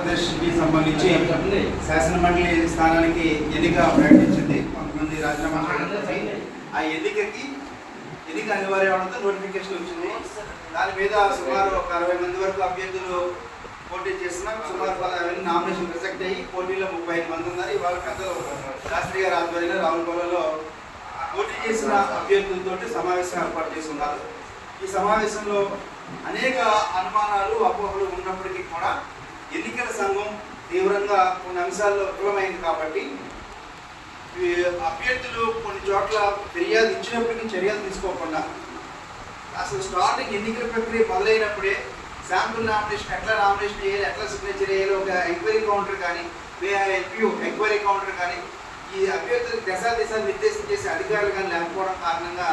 ఆంధ్రప్రదేశ్కి సంబంధించి శాసనమండలి స్థానానికి ఎన్నిక ప్రకటించింది. కొంతమంది రాజీనామా చేయడం, ఆ ఎన్నిక అనివార్యం అవడంతో నోటిఫికేషన్ వచ్చింది. దాని మీద సుమారు ఒక 60 మంది వరకు అభ్యర్థులు పోటీ చేస్తున్నారు. సుమారు 10 నామినేషన్ రిజెక్ట్ అయ్యి పోటీలో 35 మంది ఉన్నారు. ఇవాళ పెద్దలు శాస్త్రి గారి ఆధ్వర్యంలో రావులపాలెంలో పోటీ చేసిన అభ్యర్థులతో సమావేశం ఏర్పాటు చేస్తున్నారు. ఈ సమావేశంలో అనేక అనుమానాలు అపోహలు ఉన్నప్పటికీ కూడా ఎన్నికల సంఘం తీవ్రంగా కొన్ని అంశాల్లో విఫలమైంది. కాబట్టి అభ్యర్థులు కొన్ని చోట్ల ఫిర్యాదు ఇచ్చినప్పటికీ చర్యలు తీసుకోకుండా అసలు స్టార్టింగ్ ఎన్నికల ప్రక్రియ మొదలైనప్పుడే శాంపుల్ నామినేషన్ ఎట్లా నామినేషన్ చేయాలి, ఎట్లా సిగ్నేచర్ చేయాలి, ఒక ఎంక్వైరీ కౌంటర్ కానీ ఎంక్వైరీ కౌంటర్ కానీ ఈ అభ్యర్థులకు దశాదిశాలు నిర్దేశం చేసే అధికారులు కానీ లేకపోవడం కారణంగా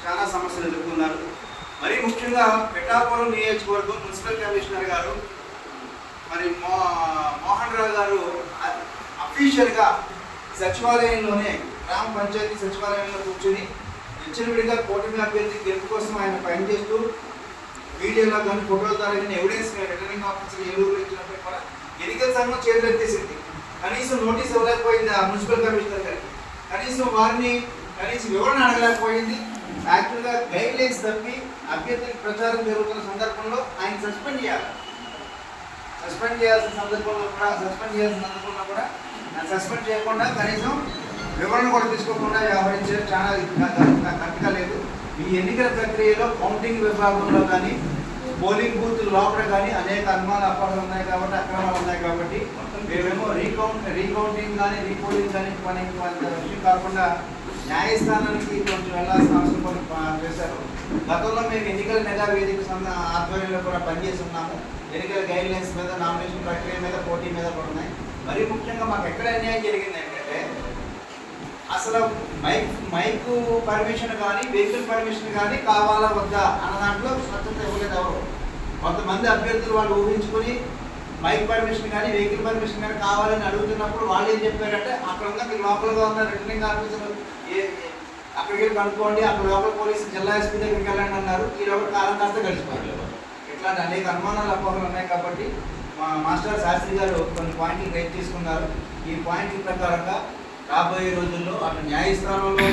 చాలా సమస్యలు ఎదుర్కొన్నారు. మరీ ముఖ్యంగా పిఠాపురం నియోజకవర్గం మున్సిపల్ కమిషనర్ గారు మరి మోహన్ రావు గారు అఫీషియల్గా సచివాలయంలోనే గ్రామ పంచాయతీ సచివాలయంలో కూర్చొని విచ్చలవిడిగా కూటమి అభ్యర్థి గెలుపు కోసం ఆయన పనిచేస్తూ మీడియాలో కానీ ఫోటోల ద్వారా కానీ ఎవిడెన్స్ రిటర్నింగ్ ఆఫీసర్ ఏలూరు ఇచ్చినప్పుడు కూడా ఎన్నికల సంఘం చేతులెత్తేసింది. కనీసం నోటీస్ ఇవ్వలేకపోయింది ఆ మున్సిపల్ కమిషనర్ గారికి, కనీసం వారిని వివరణ అడగలేకపోయింది. యాక్చువల్గా గైడ్ లైన్స్ తప్పి అభ్యర్థులకు ప్రచారం జరుగుతున్న సందర్భంలో ఆయన సస్పెండ్ చేయాల్సిన సందర్భంలో కూడా సస్పెండ్ చేయకుండా కనీసం వివరణ కూడా తీసుకోకుండా వ్యవహరించడం చాలా కరెక్ట్గా లేదు. ఈ ఎన్నికల ప్రక్రియలో కౌంటింగ్ విభాగంలో కానీ పోలింగ్ బూత్ లోపల కానీ అనేక అనుమానాలు అపోహలు ఉన్నాయి కాబట్టి అక్రమాలు ఉన్నాయి కాబట్టి మేమేమో రీకౌంటింగ్ కానీ రీపోలింగ్ కానీ విషయం కాకుండా న్యాయస్థానానికి కొంచెం వెళ్లాల్సిన అవసరం కొన్ని చేశారు. గతంలో మేము ఎన్నికల నిఘా వేదిక ఆధ్వర్యంలో కూడా పనిచేసి ఉన్నాము. ఎన్నికల గైడ్ లైన్స్ మీద, నామినేషన్ ప్రక్రియ మీద, పోటీ మీద కూడా ఉన్నాయి. మరీ ముఖ్యంగా మాకు ఎక్కడ అన్యాయం జరిగింది ఏంటంటే అసలు మైక్ పర్మిషన్ కానీ వెహికల్ పర్మిషన్ కానీ కావాలా వద్దా అన్న దాంట్లో స్వచ్ఛత ఇవ్వలేదు ఎవరు. కొంతమంది అభ్యర్థులు వాళ్ళు ఊహించుకుని మైక్ పర్మిషన్ కానీ వెహికల్ పర్మిషన్ కానీ కావాలని అడుగుతున్నప్పుడు వాళ్ళు ఏం చెప్పారంటే అక్కడ ఉన్న మీరు లోపలగా ఉన్న రిటర్నింగ్ ఆఫీసర్ అక్కడికి వెళ్ళి కనుక్కోండి, అక్కడ లోపల పోలీసు జిల్లా ఎస్పీ దగ్గరికి వెళ్ళండి అన్నారు. ఈ లోపల కాలం కాస్త గడిచిపోయారు. ఇట్లాంటి అనేక అనుమానాలు అపోహలు ఉన్నాయి కాబట్టి మా మాస్టర్ శాస్త్రి గారు కొన్ని పాయింట్లు రేట్ తీసుకున్నారు. ఈ పాయింట్ల ప్రకారంగా రాబోయే రోజుల్లో అటు న్యాయస్థానంలో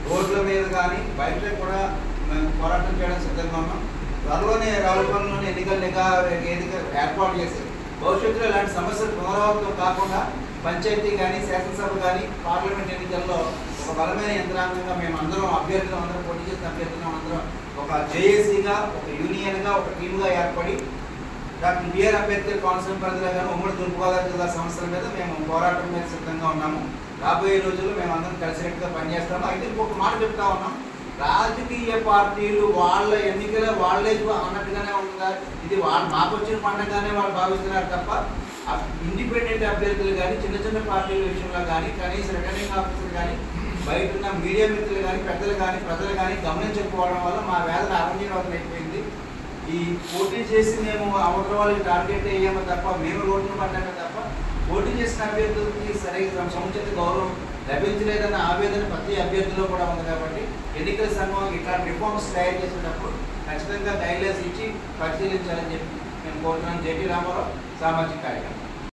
రోడ్ల మీద కానీ బయట కూడా మేము పోరాటం చేయడం సిద్ధంగా ఉన్నాం. త్వరలోనే రావులపాలెంలోని ఎన్నికల నిఘా వేదిక ఏర్పాటు చేసి భవిష్యత్తులో ఇలాంటి సమస్యలు పునరావృతం కాకుండా పంచాయతీ కానీ శాసనసభ కానీ పార్లమెంట్ ఎన్నికల్లో ఒక బలమైన యంత్రాంగంగా మేము అందరం అభ్యర్థులు అందరం పోటీ చేసిన అభ్యర్థులు అందరం ఒక జేఏసీగా, ఒక యూనియన్గా, ఒక టీమ్గా ఏర్పడి డాక్టర్ బిఆర్ అంబేద్కర్ కోనసీమ పరిధిలో కానీ ఉమ్మడి తూర్పుగోదావరి జిల్లా సమస్యల మీద మేము పోరాటం మీద సిద్ధంగా ఉన్నాము. రాబోయే రోజుల్లో మేము అందరం కలిసినట్టుగా పనిచేస్తాము. అయితే ఇంకొక మాట చెప్తా ఉన్నాం, రాజకీయ పార్టీలు వాళ్ళ ఎన్నికల వాళ్ళే అన్నట్టుగానే ఉంటుందా, ఇది మాకు వచ్చిన పండుగగానే వాళ్ళు భావిస్తున్నారు తప్ప ఇండిపెండెంట్ అభ్యర్థులు కానీ చిన్న చిన్న పార్టీల విషయంలో కానీ కనీసం రిటర్నింగ్ ఆఫీసర్ కానీ బయట ఉన్న మీడియా మిత్రులు కానీ పెద్దలు కానీ ప్రజలు కానీ గమనించకపోవడం వల్ల మా వేదన అరంజీవతం అయిపోయింది. ఈ పోటీ చేసి మేము అవతల వాళ్ళకి టార్గెట్ అయ్యామో తప్ప మేము రోడ్డును పడ్డామే తప్ప పోటీ చేసిన అభ్యర్థులకి సరైన సముచిత గౌరవం లభించలేదన్న ఆవేదన ప్రతి అభ్యర్థిలో కూడా ఉంది. కాబట్టి ఎన్నికల సంఘం ఇట్లాంటి రిఫార్మ్స్ తయారు చేసేటప్పుడు ఖచ్చితంగా గైడ్లైన్స్ ఇచ్చి పరిశీలించాలని చెప్పి మేము కోరుతున్నాం. జేటీ రామారావు, సామాజిక కార్యక్రమం.